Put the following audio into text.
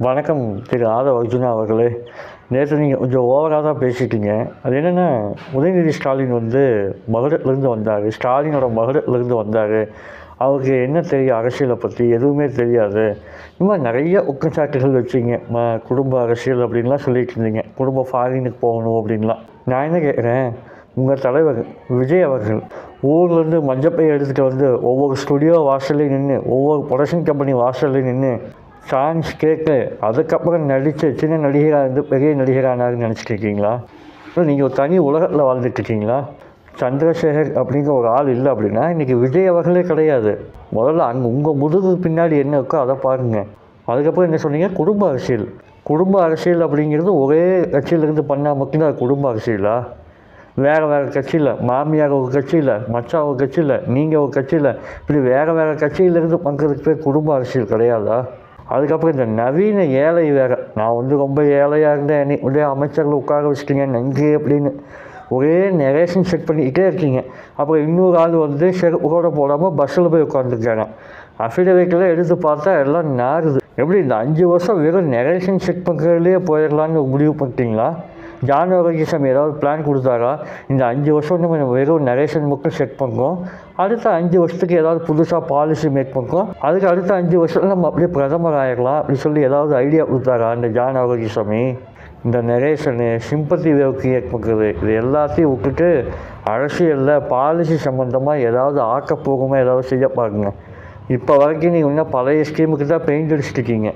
வணக்கம் திரு ஆதவ் அர்ஜுனா அவர்களே. நேற்று நீங்கள் கொஞ்சம் ஓவராக தான் பேசிட்டீங்க. அது என்னென்னா, உதயநிதி ஸ்டாலின் மகுடத்துலேருந்து வந்தார், ஸ்டாலினோட மகுடத்துலேருந்து வந்தார், அவருக்கு என்ன தெரியும் அரசியலை பற்றி, எதுவுமே தெரியாது. இந்த மாதிரி நிறைய குற்றச்சாட்டுகள் வச்சிங்க. குடும்ப அரசியல் அப்படின்லாம் சொல்லிட்டு இருந்தீங்க, குடும்ப ஃபாரினுக்கு போகணும் அப்படின்லாம். நான் என்ன கேட்குறேன், உங்கள் தலைவர் விஜய் அவர்கள் ஊர்லேருந்து மஞ்சப்பை எடுத்துகிட்டு ஒவ்வொரு ஸ்டுடியோ வாசல்லையும் நின்று, ஒவ்வொரு ப்ரொடக்ஷன் கம்பெனி வாசல்லையும் நின்று சான்ஸ் கேட்டு அதுக்கப்புறம் நடித்து சின்ன நடிகராக இருந்து பெரிய நடிகரானாருன்னு நினச்சிட்டு இருக்கீங்களா? இல்லை நீங்கள் ஒரு தனி உலகத்தில் வாழ்ந்துட்டுருக்கீங்களா? சந்திரசேகர் அப்படிங்கிற ஒரு ஆள் இல்லை அப்படின்னா இன்றைக்கி விஜய் அவர்களே கிடையாது. முதல்ல அங்கே உங்கள் முதுகு பின்னாடி என்ன இருக்கோ அதை பாருங்கள். அதுக்கப்புறம் என்ன சொன்னீங்க, குடும்ப அரசியல். குடும்ப அரசியல் அப்படிங்கிறது ஒரே கட்சியிலேருந்து பண்ணால் மட்டும்தான் குடும்ப அரசியலா? வேறு கட்சியில் மாமியார் ஒரு கட்சியில், மச்சான் ஒரு கட்சியில், நீங்கள் ஒரு கட்சியில், இப்படி வேறு கட்சியிலேருந்து பண்ணுறதுக்கு பேர் குடும்ப அரசியல் கிடையாதா? அதுக்கப்புறம் இந்த நவீன ஏழை வேறு. நான் ரொம்ப ஏழையாக இருந்தேன், என்னை அமைச்சர்கள் உட்கார வச்சுட்டீங்க நன்றி அப்படின்னு ஒரே நெரேஷன் செட் பண்ணிக்கிட்டே இருக்கீங்க. அப்புறம் இன்னொரு ஆள் செருப்போட போடாமல் பஸ்ஸில் போய் உட்காந்துருக்காங்க. அஃபிடவிட்டில் எடுத்து பார்த்தா எல்லாம் நாருது. எப்படி இந்த 5 வருஷம் வெறும் நெரேஷன் செட் பண்ணுறதுலேயே போயிடலான்னு முடிவு பண்ணிட்டீங்களா? ஜான் ஆரோக்கியசாமி ஏதாவது பிளான் கொடுத்தாரா? இந்த 5 வருஷம் நம்ம வெறும் நரேஷன் மட்டும் செட் பண்ணுறோம், அடுத்த 5 வருஷத்துக்கு ஏதாவது புதுசாக பாலிசி மேக் பண்ணுறோம், அதுக்கு அடுத்த 5 வருஷத்தில் நம்ம அப்படியே பிரதமர் ஆகிடலாம் அப்படி சொல்லி ஏதாவது ஐடியா கொடுத்தாரா இந்த ஜான் ஆரோக்கியசாமி? இந்த நரேஷனு சிம்பத்தி வேவ் கிரியேட் பண்ணுறது இது எல்லாத்தையும் விட்டுட்டு அரசியலில் பாலிசி சம்மந்தமாக ஏதாவது ஆக்கப்பூர்வமாக ஏதாவது செய்ய பாருங்க. இப்போ வரைக்கும் நீங்கள் இன்னும் பழைய ஸ்கீமுக்கு தான் பெயிண்ட் அடிச்சுட்டு இருக்கீங்க.